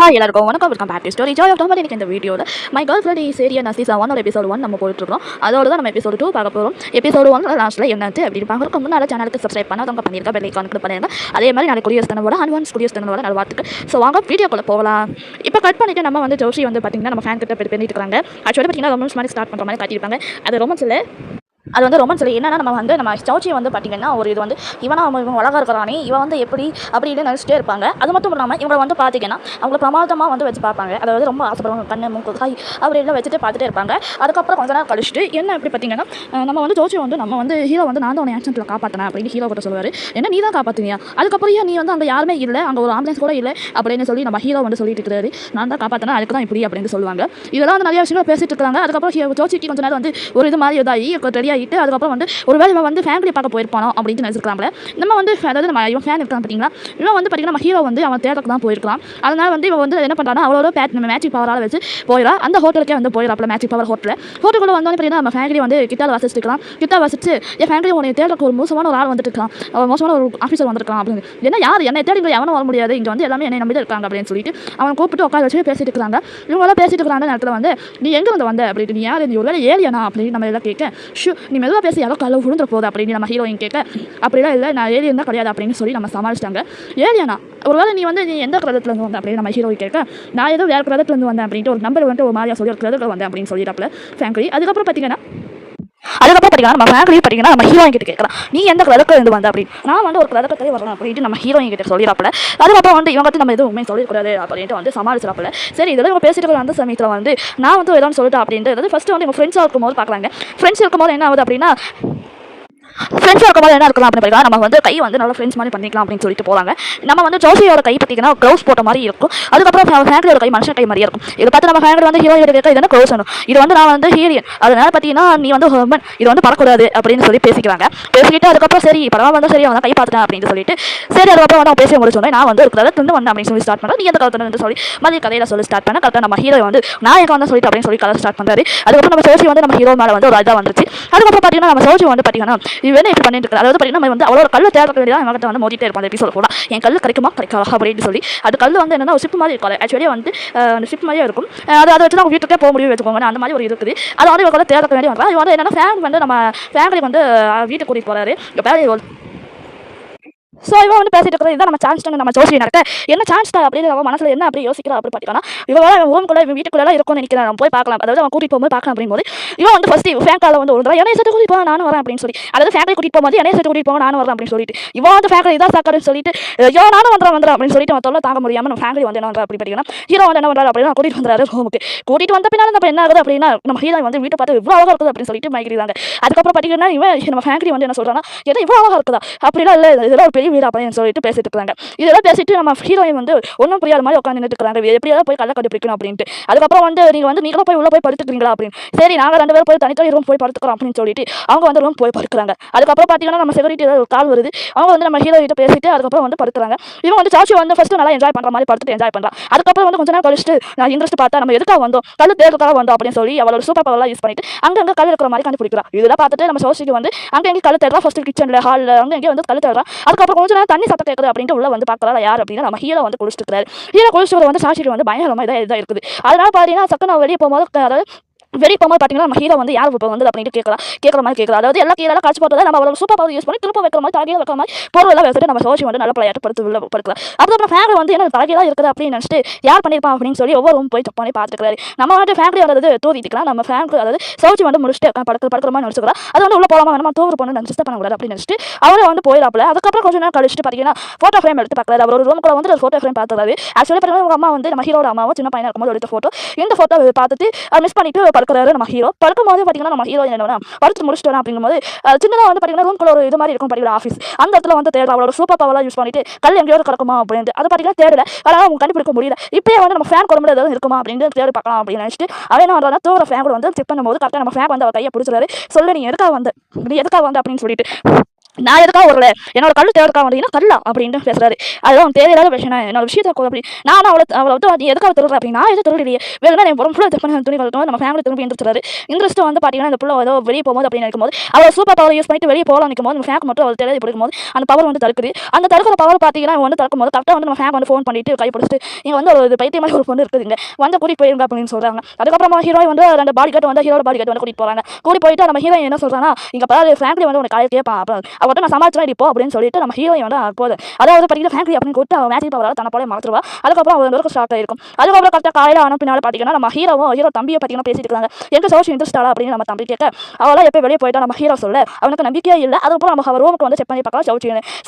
Hi எல்லாருக்கும் வணக்கம். Welcome back to story joy of டாமர். எனக்கு இந்த வீடியோவில் my girl friend is area season 1 episode 1 நம்ம போயிட்டுருக்கோம். அதோட தான் நம்ம எபிசோட் 2 பார்க்க போகிறோம். எபிசோட் 1 லாஸ்ட்டில் என்னது அப்படின்னு பார்க்குறதுக்கு முன்னாடி சேனலுக்கு சப்ஸ்கிரைப் பண்ணாதவங்க பண்ணியிருக்கா, பெல் ஐக்கான் கிளிக் பண்ணிருங்க. அதே மாதிரி நாளைக்கு குடியரசனோட அட்வான்ஸ் குடியரசனோட நல்ல வார்த்தைக்கு. ஸோ வாங்க வீடியோக்குள்ளே போகலாம். இப்போ கட் பண்ணிவிட்டு நம்ம வந்து ஜோஷி வந்து பார்த்திங்கன்னா நம்ம ஃபேன் கிட்ட பண்ணிட்டு இருக்காங்க. ஆக்சுவலாக பார்த்தீங்கன்னா ரொமான்ஸ் மாதிரி ஸ்டார்ட் பண்ணுற மாதிரி காட்டியிருப்பாங்க. அது ரொமான்ஸில் அது வந்து ரொமான்ஸ் இல்லை. என்னன்னா நம்ம சௌச்சி வந்து பார்த்திங்கன்னா ஒரு இது வந்து இவனா இவங்க அழகாக இருக்கிறானே இவன் வந்து எப்படி அப்படின்னு நினச்சிட்டே இருப்பாங்க. அது மட்டும் இல்லாமல் இவங்களை வந்து பார்த்திங்கன்னா அவங்கள பிரமாதமாக வந்து வச்சு பார்ப்பாங்க. அதாவது ரொம்ப ஆசைப்படுவாங்க, கண்ணு மூக்கு காய் அப்படிலாம் வச்சுட்டு பார்த்துட்டே இருப்பாங்க. அதுக்கப்புறம் கொஞ்ச நேரம் கழிச்சுட்டு என்ன எப்படி பார்த்திங்கன்னா நம்ம வந்து ஜோச்சி வந்து நம்ம வந்து ஹீரோ வந்து நான் தான் உன்னை ஆக்சிடென்ட்டில் காப்பாற்றினேன் அப்படின்னு ஹீரோ கிட்ட சொல்லுவார். என்ன நீ தான் காப்பாற்றினியா? அதுக்கப்புறம் நீ வந்து அங்கே யாருமே இல்லை, அங்கே ஒரு ஆம்புலன்ஸ் கூட இல்லை அப்படின்னு சொல்லி நம்ம ஹீரோ வந்து சொல்லிட்டு இருக்கிறாரு. நான் தான் காப்பாற்றினேன், அதுக்கு தான் இப்படி அப்படின்னு சொல்லுவாங்க. இதெல்லாம் வந்து நிறைய விஷயங்கள் பேசிட்டு இருக்காங்க. அதுக்கப்புறம் ஜோச்சிக்கு கொஞ்ச நேரம் வந்து ஒரு இது மாதிரி இதாகி ரெடி ஆகிட்டு அதுக்கப்புறம் வந்து ஒருவேளை இவன் வந்து ஃபேமிலி பார்க்க போயிருப்பானோ அப்படின்னு நினைச்சிருக்காங்களே. நம்ம வந்து அதாவது நம்ம இவன் ஃபேன் இருக்கான் பார்த்தீங்களா, இவன் வந்து பார்த்தீங்கன்னா நம்ம ஹீரோ வந்து அவன் தேட்டருக்கு தான் போயிருக்கான். அதனால வந்து இவன் வந்து என்ன பண்ணுறான்னா அவளோட நம்ம மேஜிக் பவரால் வச்சு போயிடா அந்த ஹோட்டலுக்கே வந்து போயிடறாப்புல. மேஜிக் பவர் ஹோட்டலுக்குள்ள வந்தோன்னு பார்த்தீங்கன்னா நம்ம ஃபேமிலி வந்து கிட்டால் வசிச்சுக்கலாம். கிட்டா வசிச்சு என் ஃபேமிலி உன்னை தேட்டருக்கு ஒரு மோசமான ஒரு ஆள் வந்துட்டு இருக்கான், மோசமான ஒரு ஆஃபீஸர் வந்திருக்கான் அப்படின்னு. என்ன யார் என்னை தேடி இங்கே எவனும் வர முடியாது, இங்கே வந்து எல்லாமே என்னை நம்பி இருக்காங்க அப்படின்னு சொல்லிட்டு அவன் கூப்பிட்டு உட்கார வச்சு பேசிட்டு இருக்கிறாங்க. இவங்களாம் பேசிட்டு இருக்கிறாங்க நேரத்தில் வந்து நீ எங்கே வந்து வந்த அப்படின்னு, நீ யார், நீ ஒரு வேலை ஏலியனா அப்படின்னு நம்ம எல்லாம் கேட்க, நீ மெதுவாக பேசி யாரோ கல்ல விழுந்துற போகுது அப்படின்னு நம்ம ஹீரோயின் கேட்க, அப்படிலாம் இல்லை நான் ஏலியன் தான் கிடையாது அப்படின்னு சொல்லி நம்ம சமாளிச்சிட்டாங்க. ஏலியனா ஒருவேளை நீ எந்த கிரகத்துலேருந்து வந்த அப்படின்னு நம்ம ஹீரோயின் கேட்க, நான் ஏதோ வேறு கிரகத்துலேருந்து வந்தேன் அப்படின்ட்டு ஒரு நம்பர் வந்து ஒரு மாதிரியா சொல்லி ஒரு கிரகத்தில் வந்தேன் அப்படின்னு சொல்லிட்டாப்புல ஃபேங்க்ரி. அதுக்கப்புறம் பார்த்தீங்கன்னா நம்ம ஃபேமிலி பார்த்தீங்கன்னா நம்ம ஹீரோயின் கிட்ட கேட்கலாம், நீ எந்த கிரகத்தில் இருந்து வந்த அப்படின்னு. நான் வந்து ஒரு கிரகத்திலே வரலாம் அப்படின்ட்டு நம்ம ஹீரோயின் கிட்ட சொல்லிடாப்புல. அதுக்கப்புறம் வந்து இவங்க நம்ம எதுவும் உண்மை சொல்லக்கூடாது அப்படின்ட்டு வந்து சமாளிச்சிடாப்புல. சரி இதெல்லாம் இவங்க பேசிட்டு இருக்கிற அந்த சமயத்தில் வந்து நான் வந்து ஏதாவது சொல்லிட்டேன் அப்படின்ட்டு. அதாவது ஃபஸ்ட்டு வந்து எங்கள் ஃப்ரெண்ட்ஸாக இருக்கும்போது பார்க்கலாங்க. ஃப்ரெண்ட்ஸ் இருக்கும்போது என்ன ஆகுது அப்படின்னா ஃப்ரெண்ட்ஸாக இருக்கும்போது என்ன இருக்கலாம் அப்படின்னு பார்த்தீங்கன்னா நம்ம வந்து கை வந்து நல்லா ஃப்ரெண்ட்ஸ் மாதிரி பண்ணிக்கலாம் அப்படின்னு சொல்லிட்டு போகிறாங்க. நம்ம வந்து ஜோசியோட கை பார்த்தீங்கன்னா க்ளவுஸ் போட்ட மாதிரி இருக்கும். அதுக்கப்புறம் ஃபேமிலியோட கை மனுஷன் கை மாதிரியே இருக்கும். இதை பார்த்து நம்ம ஃபேமிலி வந்து ஹீரோயோட கேட்க இது க்ளவுஸ் வேணும், இது வந்து நான் வந்து ஹீரியன், அதனால பார்த்தீங்கன்னா நீ வந்து ஹெர்மன், இது வந்து பறக்கூடாது அப்படின்னு சொல்லி பேசிக்கிறாங்க. பேசிக்கிட்டு அதுக்கப்புறம் சரி பரவாயில்ல வந்து சரி அவன் கை பார்த்துட்டேன் அப்படின்னு சொல்லிட்டு சரி அதுக்கப்புறம் வந்து அவன் பேசி முடிச்சோன்னே நான் வந்து ஒரு கிரகத்துலேருந்து வந்தேன் அப்படின்னு சொல்லி ஸ்டார்ட் பண்ணுறேன். நீ எந்த காலத்துல சொல்லி மதிய கதையில சொல்லி ஸ்டார்ட் பண்ண கரெக்டாக நம்ம ஹீரோ வந்து நான் எங்கே வந்து சொல்லிட்டு அப்படின்னு சொல்லி கதை ஸ்டார்ட் பண்ணுறாரு. அதுக்கப்புறம் நம்ம சோசி வந்து நம்ம ஹீரோ மேலே வந்து ஒரு இதாக வந்துச்சு. அதுக்கப்புறம் பார்த்தீங்கன்னா நம்ம சோசி வந்து பார்த்தீங்கன்னா இவன் இப்படி பண்ணிட்டு இருக்காரு. அதாவது பார்த்தீங்கன்னா நம்ம வந்து அவளோட கல்லை தேடுற வேண்டியதான் என்கிட்ட வந்து மோதிட்டே இருப்பான். அந்த எபிசோட் கூட என் கல் கிடைக்குமா கிடைக்காதா அப்படின்னு சொல்லி அது கல் வந்து என்னன்னா ஒரு ஷிப் மாதிரி இருக்காது. ஆக்சுவலி வந்து அந்த ஷிப் மாதிரியே இருக்கும். அதை வச்சு அவங்க வீட்டுக்கே போக முடியும் வச்சுக்கோங்க. அந்த மாதிரி ஒரு இருக்குது. அது வந்து இவங்க தேடுற வேண்டிய வந்தால் இது வந்து என்னன்னா ஃபேன் வந்து நம்ம ஃபேமிலி வந்து வீட்டுக்கு கூட்டிகிட்டு போகிறாரு. ஸோ இவன் வந்து பேசிட்டு இருக்கிறது இதான் நம்ம சான்ஸ் நம்ம ஜோசி நடக்க என்ன சான்ஸ் தான் அப்படின்னு அவன் மனசில் என்ன அப்படி யோசிக்கிறா அப்படி பார்த்தீங்கன்னா இவன் ரூம்குள்ளே வீட்டுக்குள்ளே இருக்கும்னு நினைக்கிறேன். நம்ம போய் பார்க்கலாம், அதாவது அவன் கூட்டிட்டு போகும்போது பார்க்கலாம் அப்படிங்கும்போது இவன் வந்து ஃபஸ்ட்டு ஃபேங்கால வந்து ஒரு என்னை சேர்த்து கூட்டிட்டு போக நானும் வரேன் அப்படின்னு சொல்லி, அதாவது ஃபேங்காய் கூட்டிட்டு போகும்போது என்னை சேர்த்து கூட்டிட்டு போக நானும் வரேன் அப்படின்னு சொல்லிட்டு இவன் வந்து ஃபேங்காய் இதான் சாக்காடுன்னு சொல்லிட்டு ஐயோ நானும் வந்துடுறேன் அப்படின்னு சொல்லிட்டு அவன் தொல்லை தாங்க முடியாமல் நம்ம ஃபேங்காய் வந்து என்ன பண்ணுறா அப்படி பார்த்தீங்கன்னா ஹீரோ வந்து என்ன பண்ணுறாரு அப்படின்னா கூட்டிட்டு வந்துறாரு ரூமுக்கு. கூட்டிட்டு வந்த பின்னால் நம்ம என்ன ஆகுது அப்படின்னா நம்ம ஹீரோ வந்து வீட்டை பார்த்து இவ்வளோ அழகாக இருக்குது அப்படின்னு சொல்லிட்டு மயக்கிறாங்க. அதுக்கப்புறம் பார்த்தீங்கன்னா இவன் நம்ம ஃபேங்காய் வந்து என்ன சொல்கிறான்னா ஏதோ இவ்வளோ அழகாக இருக்குதா அப்படிலாம் இல்லை, இதெல்லாம் ஒரு பெரிய வீடு அப்படின்னு சொல்லிட்டு பேசிட்டு இருக்காங்க. இதெல்லாம் பேசிட்டு நம்ம ஹீரோயின் வந்து ஒன்றும் புரியாத மாதிரி உட்காந்து நின்றுட்டு இருக்காங்க. எப்படியாவது போய் கள்ள கண்டுபிடிக்கணும் அப்படின்ட்டு. அதுக்கப்புறம் வந்து நீங்களும் போய் உள்ள போய் படுத்துக்கிறீங்களா அப்படின்னு. சரி நாங்கள் 2 பேரும் போய் தனித்தனி ரூம் போய் படுத்துக்கிறோம் அப்படின்னு சொல்லிட்டு அவங்க வந்து ரூம் போய் படுக்கிறாங்க. அதுக்கப்புறம் பார்த்தீங்கன்னா நம்ம செக்யூரிட்டி ஏதாவது கால் வருது. அவங்க வந்து நம்ம ஹீரோ கிட்ட பேசிட்டு அதுக்கப்புறம் வந்து படுக்கிறாங்க. இவங்க வந்து சாச்சி வந்து ஃபர்ஸ்ட் நல்லா என்ஜாய் பண்ற மாதிரி படுத்துட்டு என்ஜாய் பண்றான். அதுக்கப்புறம் வந்து கொஞ்ச நேரம் கழிச்சுட்டு நான் இன்ட்ரெஸ்ட் பார்த்தா நம்ம எதுக்காக வந்தோம் கல் தேடுறதுக்காக வந்தோம் அப்படின்னு சொல்லி அவளோட சூப்பர் பவர்லாம் யூஸ் பண்ணிட்டு அங்கங்க கல் இருக்கிற மாதிரி கண்டுபிடிக்கிறா. இதெல்லாம் பார்த்துட்டு நம்ம சோசிக்கு வந்து அங்கே எங்கே கல் தேடுறா. ஃபர்ஸ்ட் கிச்சன்ல ஹாலில் அங்கே எங்கே வந்து கல் தேடுறா. அதுக்கப்புறம் கொஞ்ச நேரம் தண்ணி சத்தம் கேட்குது அப்படின்ட்டு உள்ள வந்து பார்க்கறா. யார் அப்படின்னா நம்ம ஹீரோ வந்து குளிச்சுட்டு இருக்காரு. ஹீரோ குளிச்சுட்டு வந்து சாட்சி வந்து பயங்கரமா இதாக இருக்குது. அதனால பார்த்தீங்கன்னா சக்கன வெளியே போகும்போது அதாவது வெளியே போகும்போது பார்த்தீங்கன்னா நம்ம ஹீரோ வந்து யார் இப்போ வந்து அப்படின்ட்டு கேட்குற மாதிரி கேட்குறா. அதாவது எல்லா கீழே காட்சி போட்டதை நம்ம அவரோட சூப்பர் பவர் யூஸ் பண்ணி திருப்ப வைக்கிற மாதிரி தலைகீழ வைக்கிற மாதிரி பொருளெல்லாம் வச்சுட்டு நம்ம சோசி வந்து நல்ல பழையாட்டு படுக்கலாம். அதுக்கப்புறம் ஃபேமிலி வந்து என்ன தலைகீழாக இருக்குது அப்படின்னு நினச்சிட்டு யார் பண்ணியிருப்பான் அப்படின்னு சொல்லி ஒவ்வொரு ரூம் போய் செக் பண்ணி பார்த்துக்கிறாரு. நம்ம வந்து ஃபேமிலி வந்து தூதிக்கலாம். நம்ம ஃபேமிலி அதாவது சோசி வந்து முடிச்சுட்டு படுக்கிற மாதிரி நினச்சிக்கிறா. அது வந்து உள்ள போகாமல் நம்ம தூர் பண்ணி நினச்சிட்டு பண்ணக்கூடாது அப்படின்னு நினச்சிட்டு அவரே வந்து போயிடாப்புல. அதுக்கப்புறம் கொஞ்சம் நேரம் கழிச்சுட்டு பார்த்தீங்கன்னா ஃபோட்டோ ஃப்ரேம் எடுத்து பார்க்குறாரு. அவர் ஒரு ரூமுக்குள்ள வந்து ஒரு ஃபோட்டோ ஃப்ரேம் பார்த்துறாரு. ஆக்சுவலி பார்த்தீங்கன்னா உங்கள் அம்மா வந்து நம்ம ஹீரோட அம்மாவும் சின்ன பையனாக இருக்கும்போது எடுத்த ஃபோட்டோ. இந்த ஃபோட்டோ பார்த்துட்டு மிஸ் பண்ணிட்டு படுக்கிறாரு நம்ம ஹீரோ. படுக்கும்போது பார்த்தீங்கன்னா நம்ம ஹீரோ என்ன படுத்து முடிச்சுட்டு அப்படிங்கும்போது சின்னதாக வந்து பார்த்தீங்கன்னா ரூம்குள்ள ஒரு இது மாதிரி இருக்கும் படிக்கிற ஆஃபீஸ். அந்த இடத்துல வந்து தேடுற அவளோட சூப்பர் பவர்லாம் யூஸ் பண்ணிட்டு கல் எங்கேயாவது கிடக்குமா அப்படின்ட்டு அது பார்த்தீங்கன்னா தேடல. அதனால் அவங்க கண்டுபிடிக்க முடியல. இப்போயே வந்து நம்ம ஃபேன் குழம்புல ஏதாவது இருக்குமா அப்படின்னு தேடி பார்க்கலாம் அப்படின்னு நினச்சிட்டு அவன் என்ன பண்ணுறாங்க தூர ஃபேன் கூட வந்து செக் பண்ணும்போது கரெக்டாக நம்ம ஃபேன் வந்து அவர் கையை பிடிச்சிறாரு. சொல்ல நீ எதுக்காக வந்த அப்படின்னு சொல்லிட்டு நான் எதுக்காக வரல, என்னோட கல் தேவைக்கா வந்தீங்கன்னா கல்லா அப்படின்ட்டு பேசுறாரு. அதெல்லாம் தேவையில்லாத பிரச்சனை, என்னோட விஷயத்தை அப்படி நான் அவளை வந்து அது எதுக்காக திருடுற அப்படி நான் எதுவும் திருடலையே, வேணும்னா என் புறம் ஃபுல்லாக பண்ணி துணி கலட்டும் நம்ம ஃபேமிலி திரும்பி எந்திரிச்சாரு. இன்ட்ரெஸ்ட்டு வந்து பார்த்தீங்கன்னா இந்த புள்ள ஏதோ வெளியே போகும்போது அப்படின்னு நினைக்கும்போது அவள் சூப்பர் பவர் யூஸ் பண்ணிட்டு வெளியே போகலாம் நிற்கும் போது நம்ம ஃபேக் மட்டும் அவள் தேடி பிடிக்கும்போது அந்த பவர் வந்து தடுக்குது. அந்த தடுக்கிற பவர் பார்த்தீங்கன்னா வந்து தடுக்கும் போது கரெக்டாக வந்து நம்ம ஃபேக் வந்து ஃபோன் பண்ணிட்டு கை பிடிச்சிட்டு இங்கே வந்து ஒரு பைத்திய மாதிரி ஒரு பொண்ணு இருக்குதுங்க வந்து கூட்டிட்டு போயிருங்க அப்படின்னு சொல்கிறாங்க. அதுக்கப்புறமா ஹீரோ வந்து ரெண்டு பாடி கட் வந்து ஹீரோட பாடி கட் வந்து கூட்டிட்டு போகிறாங்க. கூட்டி போயிட்டு நம்ம ஹீரோ என்ன சொல்கிறாங்கன்னா இங்கே பாரு ஃப்ராங்க்லி வந்து உனக்கு காய கேட்பான் அப்புறம் அவர்கிட்ட நான் சமாளிச்சா இப்போ அப்படின்னு சொல்லிட்டு நம்ம ஹீரோயின் வந்து போகுது. அதாவது பார்த்தீங்கன்னா ஃபேங்க்லி அப்படின்னு கூப்பிட்டு அவன் மேஜிக் பவரால் தன்னை போல மறந்துடுவா. அதுக்கப்புறம் அவன் வந்து ஸ்டார்ட் ஆயிருக்கும். அதுக்கப்புறம் கரெக்டாக காலையில் அனுப்பினால பார்த்தீங்கன்னா நம்ம ஹீரோ தம்பியை பார்த்தீங்கன்னா பேசிட்டு இருக்காங்க. எங்க சோஷியல் இன்ட்ரெஸ்டாடா அப்படின்னு நம்ம தம்பி கேட்க அவளாம் எப்போ வெளியே போயிட்டா நம்ம ஹீரோ சொல்ல அவனுக்கு நம்பிக்கையே இல்லை. அதுக்கப்புறம் நம்ம அவர் ரூமுக்கு வந்து செக் பண்ணி பார்க்கலாம்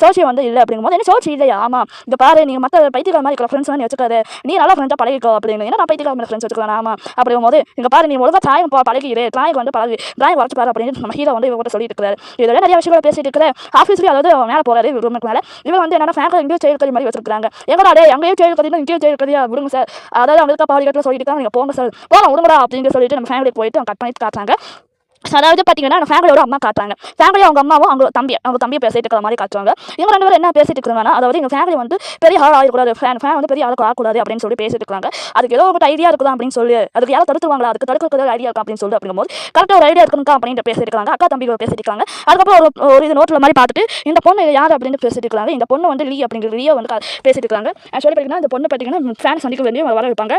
சோச்சி வந்து இல்லை அப்படிங்கும்போது என்ன சோச்சி இல்லையா, ஆமா இந்த பாரு நீங்க மற்ற பைத்தியக்கார மாதிரி இருக்கிற ஃப்ரெண்ட்ஸ் நீ வச்சுக்காது, நீ நல்லா ஃப்ரெண்ட்ஸாக பழகிக்கோ அப்படின்னு. ஏன்னா நான் பைத்தியக்கார மாதிரி ஃப்ரெண்ட்ஸ் வச்சுக்கலாம். ஆமா அப்படிங்கும்போது இங்க பாரு நீ ஒழுங்கா டிராயிங் பழகிறே டிராயிங் வந்து பழகி டிராயிங் வளர்த்து பாரு அப்படின்னு நம்ம ஹீரோ வந்து இவங்க சொல்லிட்டு இருக்காரு. இதெல்லாம் நிறைய விஷயங்களை பேசிட்டு இருக்கிற ஆஃபீஸ்லேயே அதாவது மேலே போறாரு ரூமுக்கு மேலே. இவன் வந்து என்னன்னா ஃபேங்க்ல எங்கேயும் செயல் கதி மாதிரி வச்சிருக்காங்க. எங்கடா டே அங்கேயும் செயல் கதினா இங்கேயும் செயல் கதியா விடுங்க சார், அதாவது அவங்க பாலிகட்டில் சொல்லிட்டு இருக்காங்க நீங்க போங்க சார் போகிறோம் விடுங்கடா அப்படின்னு சொல்லிட்டு நம்ம ஃபேமிலிக்கு போயிட்டு கட் பண்ணிட்டு காட்டுறாங்க. அதாவது பார்த்தீங்கன்னா அந்த ஃபேமிலியோட அம்மா காட்டுறாங்க. ஃபேமிலி அவங்க அம்மாவும் அவங்க தம்பியை பேசிட்டு இருக்கிற மாதிரி காட்டுறாங்க. இவங்க ரெண்டு பேரும் என்ன பேசிட்டு இருக்காங்கன்னா அதாவது எங்கள் ஃபேமிலி வந்து பெரிய ஆள் ஆகக்கூடாது, ஃபேன் வந்து பெரிய ஆளுக்கு ஆகக்கூடாது அப்படின்னு சொல்லி பேசிட்டு இருக்காங்க. அதுக்கு ஏதோ ஒரு ஐடியா இருக்குதா அப்படின்னு சொல்லி அதுக்கு யாரும் தடுத்துருவாங்களா, அதுக்கு தடுக்கிறது ஐடியா இருக்கா அப்படின்னு சொல்லி அப்படிங்கும்போது கரெக்டாக ஒரு ஐடியா இருக்குங்கக்கா அப்படின்ட்டு பேசிட்டு இருக்காங்க. அக்கா தம்பிகள் பேசிட்டு இருக்காங்க. அதுக்கப்புறம் ஒரு இது நோட்டில் மாதிரி பார்த்துட்டு இந்த பொண்ணு யார் அப்படின்னு பேசிட்டு இருக்காங்க. இந்த பொண்ணு வந்து லீ அப்படிங்கிற லீயை வந்து பேசிட்டு இருக்காங்க. ஆக்சுவலி பார்த்தீங்கன்னா இந்த பொண்ணு பார்த்தீங்கன்னா ஃபேன் சந்திக்க வேண்டிய வர வைப்பாங்க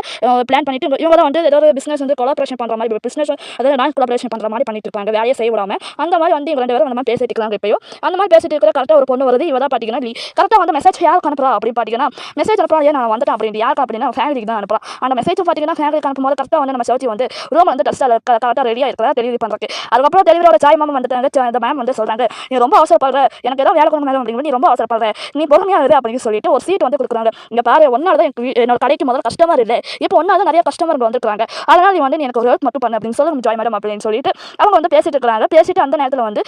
பிளான் பண்ணிட்டு இவங்க தான் வந்து ஏதாவது பிஸ்னஸ் வந்து கொலாபரேஷன் பண்ணுற மாதிரி பிஸ்னஸ் அதாவது நான் கொலாபரேஷன் பண்ணுற மாதிரி பண்ணிட்டு இருப்பாங்க வேலையை செய்ய விடாம. அந்த மாதிரி வந்து இவங்க ரெண்டு பேரும் அந்த மாதிரி பேசிட்டு இருக்காங்க. இப்பயும் அந்த மாதிரி பேசிட்டு இருக்கிற கரெக்டாக ஒரு பொண்ணு வருது. இவ தான் பார்த்தீங்கன்னா கரெக்டாக வந்து மெசேஜ் யாருக்கு அனுப்புறா அப்படின்னு பார்த்தீங்கன்னா மெசேஜ் அனுப்புறா ஏன் நான் வந்துட்டேன் அப்படின்னு யாருக்கு அப்படின்னா ஃபேமிலிக்கு தான் அனுப்புறா. அந்த மெசேஜ் பார்த்தீங்கன்னா ஃபேமிலிக்கு அனுப்பும்போது கரெக்டாக வந்து நம்ம சோச்சி வந்து ரூம் வந்து டஸ்ட்டாக கரெக்டாக ரெடியாக இருக்கிறதா டெலிவரி பண்ணுறதுக்கு. அதுக்கப்புறம் டெலிவரியோட சாய் மாமா வந்துட்டாங்க. அந்த மேம் வந்து சொல்றாங்க நீ ரொம்ப அவசரப்படுற, எனக்கு ஏதோ வேலை கொடுங்க மேடம் அப்படின்னு நீ ரொம்ப அவசரப்படுற, நீ பொறுமையா இரு அப்படின்னு சொல்லிட்டு ஒரு சீட் வந்து கொடுக்குறாங்க. இங்க பாரு ஒன்னால தான் என்னோட கடைக்கு முதல்ல கஸ்டமர் இல்லை, இப்போ ஒன்னால நிறைய கஸ்டமர் வந்துருக்காங்க, அதனால நீ வந்து எனக்கு ஒரு ஹெல்ப் மட்டும் பண்ணு அப்படின்னு சொல்லி ஜாய் மேடம் அப்படின்னு சொல்லிட்டு அவங்க வந்து பேசிட்டு இருக்காங்க. பேசிட்டு அந்த நேரத்தில் வந்து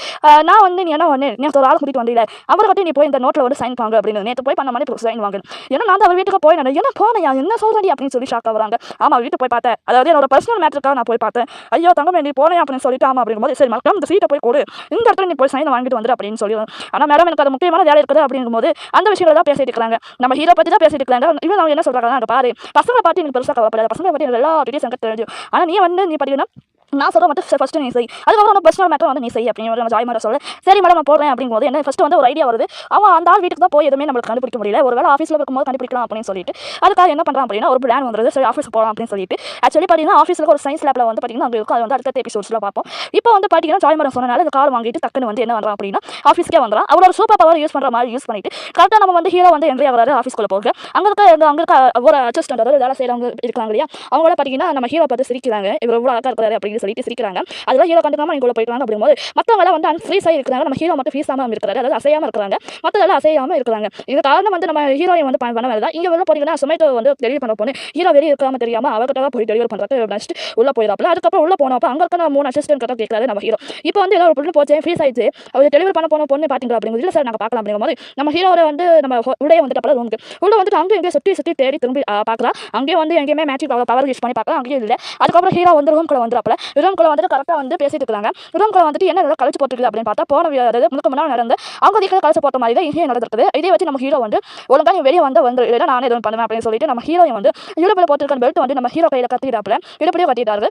நான் வந்து நீ என்ன ஒன்று நீ ஒரு ஆள் கூட்டிட்டு வந்தீங்க அவரை கட்டி நீ போய் இந்த நோட்டில் வந்து சைன் வாங்க அப்படின்னு நேற்று போய் பண்ண மாதிரி சைன் வாங்க. ஏன்னா நான் அவர் வீட்டுக்கு போய் நான் என்ன போனையா என்ன சொல்றடி அப்படின்னு சொல்லி ஷாக் ஆகுறாங்க. ஆமா வீட்டுக்கு போய் பார்த்தேன், அதாவது என்னோட பர்சனல் மேட்டருக்காக நான் போய் பார்த்தேன். ஐயோ தங்க நீ போனேன் அப்படின்னு சொல்லிட்டு ஆமா அப்படிங்கும்போது சரி மறக்காம இந்த சீட்டை போய் கொடு, இந்த இடத்துல நீ போய் சைன் வாங்கிட்டு வந்து அப்படின்னு சொல்லி. ஆனால் மேடம் எனக்கு அது முக்கியமான வேலை இருக்குது அப்படிங்கும்போது அந்த விஷயங்கள் தான் பேசிட்டு இருக்காங்க. நம்ம ஹீரோ பற்றி தான் பேசிட்டு இருக்காங்க. இவன் அவங்க என்ன சொல்றாங்க அங்கே பாரு பசங்களை பார்த்து எனக்கு பெருசாக கவலைப்படாது, பசங்களை பற்றி எல்லா டீட்டெயில்ஸ் எனக்கு தெரியும், ஆனால் நீ வந்து நீ பார்த்தீங்கன்னா நான் சொல்ல மட்டும் ஃபஸ்ட்டு நீ செய், அதுக்கப்புறம் உனக்கு பர்சனல் மேட்டர் வந்து நீ செய் அப்படின்னு நம்ம ஜாய் மேடம் சொல்ல சரி மேடம் நான் போடுறேன் அப்படிங்கும்போது என்ன ஃபஸ்ட்டு வந்து ஒரு ஐடியா வருது. அவன் அந்த ஆள் வீட்டுக்கு தான் போய் எதுவுமே நம்மளுக்கு கண்டுபிடிக்க முடியல, ஒரு வேலை ஆஃபீஸில் இருக்கும்போது கண்டுபிடிக்கலாம் அப்படின்னு சொல்லிட்டு அதுக்காக என்ன பண்ணுறான் அப்படின்னா ஒரு பிளான் வந்துருது. சரி ஆஃபீஸ் போகலாம் அப்படின்னு சொல்லிட்டு ஆக்சுவலி பார்த்தீங்கன்னா ஆஃபீஸில் ஒரு சயின்ஸ் லேபில் வந்து பார்த்தீங்கன்னா அங்கே இருக்கும், அது வந்து அடுத்த எபிசோட்ஸில் பார்ப்போம். இப்போ வந்து பார்த்தீங்கன்னா ஜாய் மேடம் சொன்னனால அந்த கால் வாங்கிட்டு டக்குன்னு வந்து என்ன பண்ணுறான் அப்படின்னா ஆஃபீஸ்க்கே வந்துடும். அவரோட சூப்பர் பவர் யூஸ் பண்ணுற மாதிரி யூஸ் பண்ணிட்டு கரெக்டாக நம்ம வந்து ஹீரோ வந்து என்ட்ரி ஆகிறாரு ஆஃபீஸ்க்குள்ள போக. அங்கே இருக்க ஒரு அசிஸ்டன்ட் அதாவது வேலை செய்கிறவங்க இருக்காங்க இல்லையா, அவங்கள பார்த்தீங்கன்னா நம்ம ஹீரோ பார்த்து சிரிக்கிறாங்க, இவர் எவ்வளோ அழகாக இருக்கிறாரு அப்படின்னு சொல்லிட்டு சிரிக்கிறாங்க. அதெல்லாம் ஹீரோ கண்டுக்காம நீங்க போயிட்டாங்க அப்படிங்கும்போது மற்றவங்க வந்து அன்ஃப்ரீஸ் ஆகி இருக்கிறாங்க, நம்ம ஹீரோ மட்டும் ஃபீஸாம இருக்கிறாரு, அதாவது அசையாம இருக்கிறாங்க, மற்றதெல்லாம் அசையாம இருக்கிறாங்க. இது காரணம் வந்து நம்ம ஹீரோயை வந்து பண்ண வேலை. இங்கே வெளில போறீங்கன்னா சொமேட்டோ வந்து டெலிவரி பண்ண போனேன், ஹீரோ வெளியே இருக்காம தெரியாம அவர்கிட்ட போய் டெலிவரி பண்ணுறது நெக்ஸ்ட் உள்ள போயிடாப்ல. அதுக்கப்புறம் உள்ள போனப்போ அங்கே இருக்க 3 அசிஸ்டன்ட் கிட்ட கேட்கறாரு நம்ம ஹீரோ. இப்போ வந்து ஏதோ ஒரு பொண்ணு போச்சு ஃப்ரீஸ் ஆயிடுச்சு, அவர் டெலிவரி பண்ண போன பொண்ணு பார்த்தீங்களா அப்படிங்கிறது இல்லை சார் நாங்கள் பார்க்கலாம் அப்படிங்கும்போது நம்ம ஹீரோரை வந்து நம்ம உள்ளே வந்துட்டு அப்போ ரூமுக்கு உள்ள வந்துட்டு அங்கே எங்கேயும் சுற்றி தேடி திரும்பி பார்க்கலாம். அங்கேயும் வந்து எங்கேயுமே மேட்சிக் பவர் யூஸ் பண்ணி பார்க்கலாம், அங்கேயும் இல்லை. அதுக்கப்புறம் ஹீரோ வந்து ரூம்குள்ள வந்துடுறாப்ல, ரூம்குள்ள வந்துட்டு கரெக்டாக வந்து பேசிட்டு இருக்காங்க. ரூம்குள்ள வந்துட்டு என்ன கழிச்சு போட்டுருக்கு அப்படின்னு பார்த்தா போன அதாவது முழுக்க முன்னாடி நடந்து அவங்க அதிகம் கழிச்சு போட்ட மாதிரி தான் இங்கே நடந்திருக்குது. இதே வச்சு நம்ம ஹீரோ வந்து ஒழுங்கா நீ வெளியே வந்து இல்லைன்னா நானே எதுவும் பண்ணுவேன் அப்படின்னு சொல்லிட்டு நம்ம ஹீரோயை வந்து இடுப்பில் போட்டுருக்க பெல்ட் வந்து நம்ம ஹீரோ கையில் கட்டிட்டாப்புல இடுப்படியே கட்டிட்டாரு.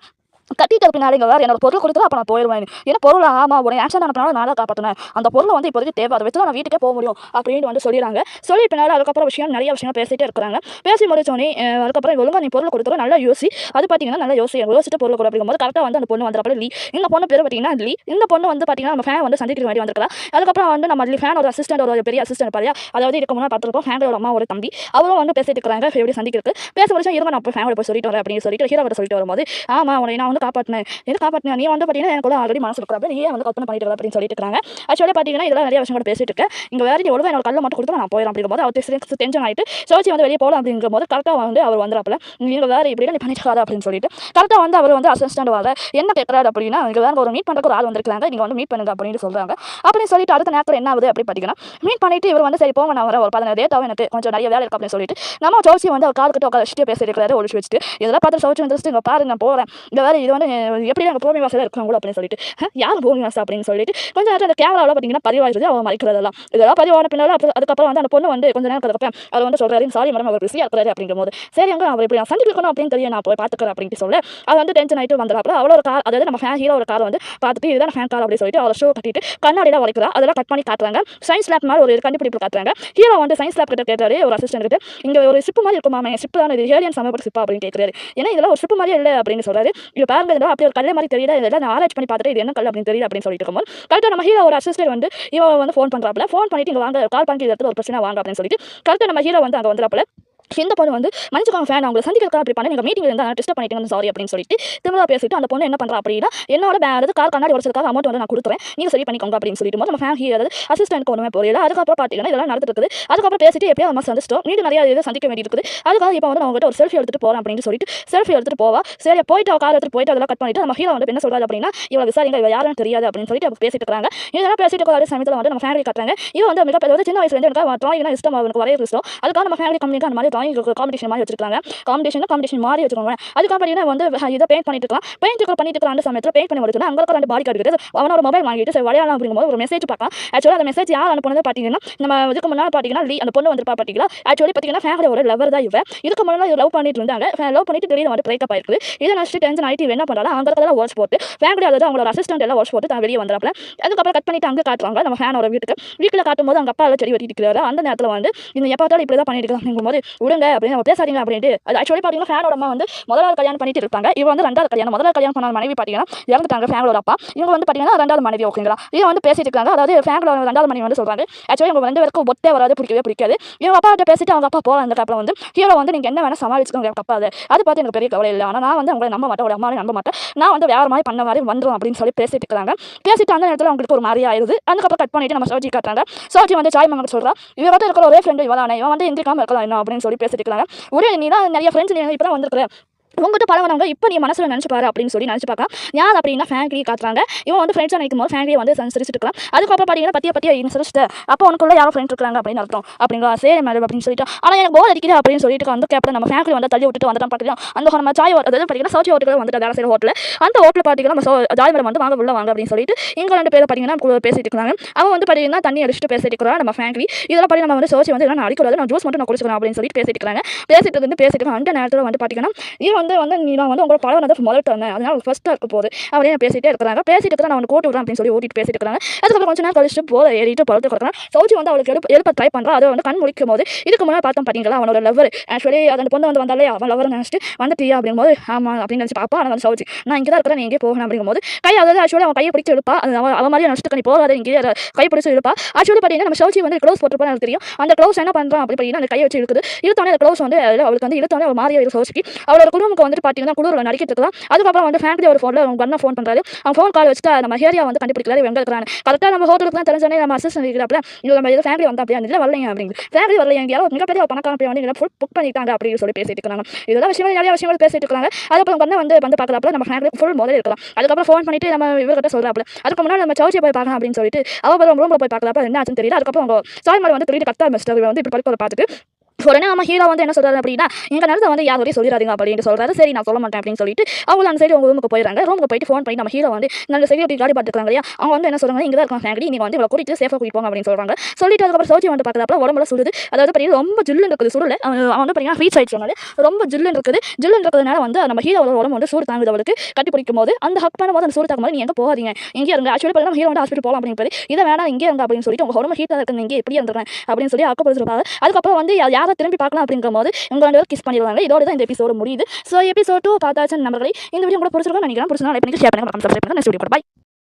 கட்டிட்டு பின்னாடி வேறு என்னோட பொருள் கொடுத்து அப்போ நான் போயிடுவேன், ஏன்னா பொருள் ஆமாம் உடனே ஆக்ஷன் அனுப்பினாலும் நான் தான் காப்பாற்றினேன், அந்த பொருளை வந்து இப்போதைக்கு தேவை, அதை வச்சு நான் வீட்டுக்கே போக முடியும் அப்படின்னு வந்து சொல்லிடுறாங்க. சொல்லி பின்னாடி அதுக்கப்புறம் நிறைய விஷயங்கள் பேசிகிட்டே இருக்கிறாங்க. பேசி முடிச்சோன்னே அதுக்கப்புறம் ஒழுங்கா நீ பொருள் கொடுத்துரும் நல்லா யோசி, அது பார்த்தீங்கன்னா நல்லா யோசிச்சுட்டு பொருள் கொடு அப்படிங்கும்போது கரெக்டாக வந்து அந்த பொண்ணு வந்துடுறப்ப லீ, இந்த பொண்ணு பேர் பார்த்தீங்கன்னா லீ. இந்த பொண்ணு வந்து பார்த்தீங்கன்னா நம்ம ஃபேன் வந்து சந்திக்கிற மாதிரி வந்திருக்கலாம். அதுக்கப்புறம் வந்து நம்ம ஃபேன் ஒரு அசிஸ்டன்ட் ஒரு பெரிய அசிஸ்டன்ட் பாரியா, அதாவது இதுக்கு முன்னாடி பார்த்துருக்கோம் ஃபேனோட அம்மா ஒரு தம்பி அவரும் வந்து பேசிட்டு இருக்கிறாங்க எப்படி சந்திக்கிறது. பேச முடிச்சா இருங்க நான் போய் ஃபேமிலி போய் சொல்லிட்டு வரேன் அப்படின்னு சொல்லிட்டு ஹீரோ கிட்ட சொல்லிட்டு வரும்போது ஆமாம் உடனே நான் வந்து காப்பாற்றினேன் காப்பாற்றினா நீ வந்து பார்த்தீங்கன்னா எனக்கு ஆல்ரெடி மனசு இருக்கிறப்ப நீ வந்து கல்பனை பண்ணிட்டு அப்படின்னு சொல்லிட்டு இருக்காங்க. ஆக்சுவலி பார்த்தீங்கன்னா இதெல்லாம் நிறைய விஷயம் கூட பேசிட்டு இருக்கேன். இங்கே வேறு நீ ஒழுங்காக என்னோட கல்லை மட்டும் கொடுத்து நான் போயிடும் அப்படிங்கும்போது அவர் டென்ஷன் ஆகிட்டு சோச்சி வந்து வெளியே போகலாம் அப்படிங்கும்போது கரெக்டாக வந்து அவர் வந்துடுறாப்புல நீங்கள் வேறு இப்படி நீ பண்ணிட்டு அப்படின்னு சொல்லிட்டு கரெக்டாக வந்து அவர் வந்து அசிஸ்டன்ட் வர என்ன கேட்குறாரு அப்படின்னா இங்கே வேறு ஒரு மீட் பண்ணுறதுக்கு ஒரு ஆள் வந்திருக்காங்க, நீங்கள் வந்து மீட் பண்ணுங்க அப்படின்னு சொல்கிறாங்க. அப்படின்னு சொல்லிட்டு அடுத்த நேரத்தில் என்ன ஆகுது அப்படி பார்த்தீங்கன்னா மீட் பண்ணிட்டு இவர் வந்து சரி போங்க நான் வர ஒரு 15 டேட்டாவும் எனக்கு கொஞ்சம் நிறைய வேலை இருக்குது அப்படின்னு சொல்லிட்டு நம்ம சோச்சி வந்து அவர் கால் கிட்ட உட்கார வச்சுட்டு பேசிட்டு இருக்கிறாரு ஒழிச்சு வச்சுட்டு இதெல்லாம் பார்த்து சோச்சி வந்துட்டு இங்கே பாரு நான் போகிறேன், இங்கே வேறு இது வந்து எப்படி அங்கே பூமி வாசலில் இருக்காங்களோ அப்படின்னு சொல்லிட்டு யார் பூமி வாசல் அப்படின்னு சொல்லிட்டு கொஞ்சம் நேரம் அந்த கேமராவில் பார்த்தீங்கன்னா பதிவாயிருது அவன் மறைக்கிறதெல்லாம் இதெல்லாம் பதிவான பின்னால் அதுக்கப்புறம் வந்து அந்த பொண்ணு வந்து கொஞ்சம் நேரம் கதப்பேன் அவர் வந்து சொல்கிறாரு சாரி மேடம் அவர் பிஸியாக இருக்கிறாரு அப்படிங்கும் போது சரி அங்கே அவர் இப்படி சந்திக்கணும் அப்படின்னு தெரியும் நான் போய் பார்த்துக்கிறேன் அப்படின்ட்டு சொல்ல அது வந்து டென்ஷன் ஆகிட்டு வந்துடுறாப்புல அவ்வளோ ஒரு கார் அதாவது நம்ம ஃபேன் ஹீரோ ஒரு கார் வந்து பார்த்துட்டு இதுதான் ஃபேன் கார் அப்படின்னு சொல்லிட்டு அவர் ஷோ கட்டிட்டு கண்ணாடியில் உடைக்கிறா அதெல்லாம் கட் பண்ணி காட்டுறாங்க சயின்ஸ் லேப் மாதிரி ஒரு கண்டுபிடிப்பு காட்டுறாங்க ஹீரோ வந்து சயின்ஸ் லேப் கிட்ட கேட்டாரு ஒரு அசிஸ்டன்ட் கிட்ட இங்கே ஒரு ஷிப் மாதிரி இருக்குமா ஷிப் தான் இது ஏலியன் சமப்பட்ட ஷிப்பா அப்படின்னு கேட்குறாரு ஏன்னா இதெல்லாம் ஒரு ஷிப் மாதிரியே இல்லை அப்படின்னு சொல்றாரு இது பாருங்க இதெல்லாம் அப்படி ஒரு கல்லை மாதிரி தெரியல இதெல்லாம் நான் ஆராய்ச்சி பண்ணி பார்த்துட்டு இது என்ன கல் அப்படின்னு தெரியல அப்படின்னு சொல்லிட்டு இருக்கும்போது கரெக்டாக நம்ம ஹீரோ ஒரு அசிஸ்டன்ட் வந்து இவன் வந்து ஃபோன் பண்ணுறாப்புல ஃபோன் பண்ணிட்டு இங்கே வாங்க கால் பண்ணி இடத்துல ஒரு பிரச்சனை வாங்க அப்படின்னு சொல்லிட்டு கரெக்டாக நம்ம ஹீரோ வந்து அங்கே வந்துடுறாப்புல இந்த பொண்ணு வந்து மன்னிச்சுக்கோங்க ஃபேன் அவங்களை சந்திக்கிறக்கா அப்படி பண்ணி நீங்கள் மீட்டிங் இருந்தால் டிஸ்டர்ப் பண்ணிட்டீங்கன்னு சாரி அப்படின்னு சொல்லிட்டு திரும்ப பேசிட்டு அந்த பொண்ணு என்ன பண்ணுறா அப்படின்னா என்னோட அதாவது கார் கண்ணாடி உடச்சதுக்காக அமௌண்ட் வந்து நான் கொடுத்துறேன் நீங்கள் சரி பண்ணிக்கோங்க அப்படின்னு சொல்லிட்டு நம்ம ஃபேன் ஹீரோ அதாவது அசிஸ்டன்ட் ஒன்றுமே போகல அதுக்கப்புறம் பார்த்தீங்கன்னா இதெல்லாம் நடந்துட்டு இருக்குது அதுக்கப்புறம் பேசிட்டு எப்படியோ நம்ம சந்திச்சிட்டோம் மீண்டும் நிறைய இதை சந்திக்க வேண்டி இருக்குது அதுக்காக இப்போ வந்து நான் உங்கள்கிட்ட ஒரு செல்ஃபி எடுத்துட்டு போகிறேன் அப்படின்னு சொல்லிட்டு செல்ஃபி எடுத்துட்டு போவா சரி போயிட்டு கார் எடுத்துட்டு போயிட்டு அதெல்லாம் கட் பண்ணிட்டு நம்ம ஹீரோ வந்து என்ன சொல்றாரு அப்படின்னா இவ்வளோ விசாரிங்க இவ யாரும் தெரியாது அப்படின்னு சொல்லிட்டு அவங்க பேசிட்டு இருக்காங்க இதெல்லாம் பேசிட்டு இருக்கிற சமயத்தில் வந்து நம்ம ஃபேமிலி கட்டுறாங்க இவன் வந்து மிக சின்ன வயசுலேருந்து எனக்கு டிராயிங்னா இஷ்டம் அவனுக்கு வரைய இஷ்டம் அதுக்காக நம்ம ஃபேமிலி கம்பெனிக்கு அந்த மாதிரி டிராயிங் காம்படிஷன் வச்சிருக்காங்க காம்படிஷன் மாதிரி வச்சிருக்காங்க அதுக்காக பார்த்தீங்கன்னா வந்து இதை பெயிண்ட் பண்ணிட்டு இருக்கான் பெயிண்ட் பண்ணிட்டு இருக்க அந்த சமயத்தில் பெயிண்ட் பண்ணி முடிச்சுன்னா அங்கே ரெண்டு பாடி கார்டு இருக்குது அவனோட மொபைல் வாங்கிட்டு சரி விளையாடலாம் அப்படிங்கும்போது ஒரு மெசேஜ் பார்க்கலாம் ஆக்சுவலாக அந்த மெசேஜ் யார் அனுப்புனது பார்த்தீங்கன்னா நம்ம இதுக்கு முன்னாடி பார்த்தீங்கன்னா அந்த பொண்ணு வந்து பார்த்தீங்கன்னா ஆக்சுவலி பார்த்தீங்கன்னா ஃபேமிலி ஒரு லவர் தான் இவன் இதுக்கு முன்னாடி லவ் பண்ணிட்டு இருந்தாங்க லவ் பண்ணிட்டு திடீர்னு வந்து பிரேக்கப் ஆயிருக்குது இதை நினச்சிட்டு டென்ஷன் ஆகிட்டு என்ன பண்ணாலும் அங்கே இருக்கிறதெல்லாம் வாட்ச் போட்டு ஃபேமிலி அதாவது அவங்களோட அசிஸ்டன்ட் எல்லாம் வாட்ச் போட்டு தான் வெளியே வந்துடுறாப்ல அதுக்கப்புறம் கட் பண்ணிட்டு அங்கே காட்டுவாங்க நம்ம ஃபேனோட வீட்டில் காட்டும்போது அங்கே அப்பா எல்லாம் செடி வெட்டிட்டு இருக்கிறாரு அந்த நேரத்தில் வந்து இந்த எப்போ பார்த்தாலும் இப்படி தான் பண்ணிட்டு இருக்காங்க போது விடுங்க அப்படின்னு நம்ம பேசாதீங்க அப்படின்ட்டு அது ஆக்சுவலி பார்த்தீங்கன்னா ஃபேனோட அம்மா வந்து முதலாவது கல்யாணம் பண்ணிட்டு இருப்பாங்க இவங்க வந்து ரெண்டாவது கல்யாணம் முதலாவது கல்யாணம் பண்ண மனைவி பார்த்தீங்கன்னா இறந்துட்டாங்க ஃபேனோட அப்பா இவங்க வந்து பார்த்தீங்கன்னா ரெண்டாவது மனைவி ஓகேங்களா இவங்க வந்து பேசிட்டு இருக்காங்க அதாவது ஃபேனோட ரெண்டாவது மனைவி வந்து சொல்றாங்க ஆக்சுவலி இவங்க ரெண்டு பேருக்கும் ஒத்தே வராது பிடிக்காது இவங்க அப்பா கிட்ட பேசிட்டு அவங்க அப்பா போகலாம் அந்த டைப்ல வந்து ஹீரோ வந்து நீங்க என்ன வேணா சமாளிச்சுக்கோங்க அப்பா அது பார்த்து எனக்கு பெரிய கவலை இல்லை ஆனால் நான் வந்து அவங்களை நம்ப மாட்டேன் அம்மாவை நம்ப மாட்டேன் நான் வந்து வேற மாதிரி பண்ண மாதிரி வந்துடும் அப்படின்னு சொல்லி பேசிட்டு இருக்காங்க பேசிட்டு அந்த நேரத்தில் அவங்களுக்கு ஒரு மாதிரி ஆயிருது அதுக்கப்புறம் கட் பண்ணிட்டு நம்ம சோஜி காட்டுறாங்க சோஜி வந்து சாய் மங்க சொல்றா இவங்க வந்து இருக்கிற ஒரே ஃப்ரெண்டு இவதானே இவன் வந்து எந்திரிக்காம இருக்கலாம் என்ன அப்படின்னு சொல்லி பேசிட்டு இருக்காங்க ஒரே நீ தான் நிறைய ஃப்ரெண்ட்ஸ் நீ இப்போ தான் வந்துருக்குற உங்கள்கிட்ட பழகினவங்க இப்போ நீ மனசில் நினச்சி பாரு அப்படின்னு சொல்லி நினச்சி பார்க்கலாம் யார் அப்படின்னா ஃபேங்க்லி காட்டுறாங்க இவன் வந்து ஃப்ரெண்ட்ஸாக நினைக்கும் போது ஃபேங்க்லியை வந்து சிரிச்சிட்டு இருக்கலாம் அதுக்கப்புறம் பார்த்தீங்கன்னா பற்றிய சிரிச்சிட்டு அப்போ உனக்குள்ள யாரும் ஃப்ரெண்ட் இருக்காங்க அப்படின்னு அர்த்தம் அப்படிங்களா சரி மேடம் அப்படின்னு சொல்லிட்டு ஆனால் எனக்கு போர் அடிக்குது அப்படின்னு சொல்லிட்டு வந்து கேப்டன் நம்ம ஃபேங்க்லி வந்து தள்ளி விட்டுட்டு வந்துட்டான் பார்த்தீங்கன்னா அந்த நம்ம சாய் அதாவது பார்த்தீங்கன்னா சவுச்சி ஹோட்டலில் வந்துட்டு வேலை செய்கிற ஹோட்டலில் அந்த ஹோட்டலில் பார்த்தீங்கன்னா நம்ம ஜாய் மேடம் வந்து வாங்க உள்ள வாங்க அப்படின்னு சொல்லிட்டு இங்கே ரெண்டு பேர் பார்த்தீங்கன்னா பேசிட்டு இருக்காங்க அவன் வந்து பார்த்தீங்கன்னா தண்ணி அடிச்சுட்டு பேசிட்டு இருக்கிறான் நம்ம ஃபேங்க்லி இதெல்லாம் பண்ணி நம்ம வந்து சோச்சி வந்து நான் அடிக்கூடாது நான் ஜூஸ் மட்டும் நான் குடிச்சுக்கிறேன் அப்படின்னு சொல்லிட்டு பேசிட்டு இருக்காங்க பேசிட்டு அந்த நேரத்தில் வந்து பார்த்தீங்கன்னா இது வந்து நீ வந்து உங்களோட பழம் வந்து முதல் தந்தேன் அதனால ஃபர்ஸ்ட்டாக இருக்க போகுது அப்படின்னு பேசிட்டே இருக்கிறாங்க நான் அவனுக்கு ஓட்டு விடுறேன் அப்படின்னு சொல்லி ஓட்டிட்டு பேசிட்டு இருக்காங்க அதுக்கப்புறம் கொஞ்சம் நேரம் கழிச்சு போதை ஏறிட்டு பழத்து கொடுக்குறான் சவுச்சி வந்து அவளுக்கு எழுப்ப ட்ரை பண்ணுறான் அதை வந்து கண் முடிக்கும் போது இதுக்கு முன்னாடி பார்த்தோம் பார்த்தீங்களா அவனோட லவர் ஆக்சுவலி அந்த பொண்ணு வந்து வந்தாலே அவன் லவர் நினச்சிட்டு வந்துட்டியா அப்படிங்கும்போது ஆமாம் அப்படின்னு நினச்சி பாப்பா ஆனால் வந்து சவுச்சி நான் இங்கே தான் இருக்கிறேன் நீ எங்கே போகணும் அப்படிங்கும்போது அதாவது ஆக்சுவலி அவன் கையை பிடிச்சி எழுப்பா அது அவன் மாதிரி நினச்சிட்டு நீ போகாத இங்கே கை பிடிச்சி எழுப்பா ஆக்சுவலி பார்த்தீங்கன்னா நம்ம சவுச்சி வந்து க்ளோஸ் போட்டுருப்பான்னு எனக்கு தெரியும் அந்த க்ளோஸ் என்ன பண்ணுறான் அப்படி பார்த்தீங்கன்னா அந்த கையை வச்சு இழுக்குது இழுத்தோடனே அந்த க்ளோஸ் வந்து அவளுக்கு வந்து இழுத்தோடனே அவள் மாறிய சவுச்சிக்கு அவளோட குடும்பம் வந்துட்டு பார்த்தீங்கன்னா குளிரில் நடிக்கிட்டு இருக்கலாம் அதுக்கப்புறம் வந்து ஃபேமிலி ஒரு ஃபோனில் அவங்க கண்ணை ஃபோன் பண்ணுறாரு அவன் ஃபோன் கால் வச்சுட்டு நம்ம ஹேரியா வந்து கண்டுபிடிக்கிறாரு எங்கே இருக்கிறான் கரெக்டாக நம்ம ஹோட்டலுக்கு தான் தெரிஞ்சோன்னே நம்ம அசிஸ்டன்ட் இருக்கிறாப்ல இல்லை நம்ம இது ஃபேமிலி வந்து அப்படியே இல்லை வரலைங்க அப்படிங்க ஃபேமிலி வரலைங்க எங்கேயாவது மிகப்பெரிய பணக்காரன் போய் வந்து ஃபுல் புக் பண்ணிட்டாங்க அப்படின்னு சொல்லி பேசிட்டு இருக்காங்க இதெல்லாம் விஷயங்கள் நிறைய விஷயங்கள் பேசிட்டு இருக்காங்க அதுக்கப்புறம் கண்ணை வந்து பார்க்குறாப்புல நம்ம ஃபேமிலி ஃபுல் முதல்ல இருக்கலாம் அதுக்கப்புறம் ஃபோன் பண்ணிட்டு நம்ம இவர்கிட்ட சொல்கிறாப்புல அதுக்கு முன்னாடி நம்ம சவுச்சியை போய் பார்க்கலாம் அப்படின்னு சொல்லிட்டு அவள் ரூமில் போய் பார்க்குறப்ப என்ன ஆச்சுன்னு தெரியல அதுக்கப்புறம் அவங்க சாய் மாதிரி வந்து திருட்டு கத்தா மிஸ்டர் வந்து இப்படி படிப்பதை பார்த்துட்டு உடனே நம்ம ஹீரோ வந்து என்ன சொல்றாரு அப்படின்னா எங்க நேரத்தை வந்து யாரையும் சொல்லிடாதீங்க அப்படின்னு சொல்றாரு சரி நான் சொல்ல மாட்டேன் அப்படின்னு சொல்லிட்டு அவங்க அந்த சைடு உங்க ரூமுக்கு போயிடறாங்க ரூமுக்கு போயிட்டு ஃபோன் பண்ணி நம்ம ஹீரோ வந்து நல்ல செக்யூரிட்டி கார்டு பார்த்துருக்காங்க இல்லையா அவங்க வந்து என்ன சொல்றாங்க இங்கே தான் இருக்காங்க ஃபேமிலி நீங்கள் வந்து இவ்வளோ கூட்டிட்டு சேஃபாக கூட்டிட்டு போங்க அப்படின்னு சொல்றாங்க சொல்லிட்டு அதுக்கப்புறம் சோச்சி வந்து பார்க்குறப்ப உடம்புல சுடுது அதாவது பார்த்தீங்கன்னா ரொம்ப ஜில்லுன்னு இருக்குது சுடல அவன் வந்து பார்த்தீங்கன்னா ஃபீட் சைட் சொன்னாலே ரொம்ப ஜில்லுன்னு இருக்கிறதுனால வந்து நம்ம ஹீரோட உடம்பு வந்து சூடு தாங்குது அவளுக்கு கட்டி பிடிக்கும் போது அந்த ஹக் பண்ணும்போது அந்த சூடு தாக்கும் போது நீ எங்கே போகாதீங்க இங்கே இருங்க ஆக்சுவலி பார்த்தீங்கன்னா ஹீரோ வந்து ஹாஸ்பிட்டல் போகலாம் அப்படின்னு இதை வேணா இங்கே இருங்க அப்படின்னு சொல்லிட்டு உங்க உடம்பு ஹீட்டாக இருக்குது இங்கே எப்படி இருந்துருக்கேன் அப்படின்னு சொல்லி அக்கப்படுத்திருப்பாங்க அதுக்கப்புறம் வந்து யாரை திரும்பி பார்க்கலாம் அப்படிங்கிற போது உங்க ரெண்டு பேரும் கிஸ் பண்ணிடுவாங்க இதோட தான் இந்த எபிசோடு முடியுது ஸோ எபிசோட் 2 பார்த்தாச்சு நம்பர்களை இந்த வீடியோ கூட பிடிச்சிருக்கோம் நினைக்கிறேன் பிடிச்சிருந்தா லைக் பண்ணி ஷேர் பண்ணுங்க சப்ஸ்கிரைப் பண்ணுங்க நெக்ஸ்ட் வீடியோ பாய்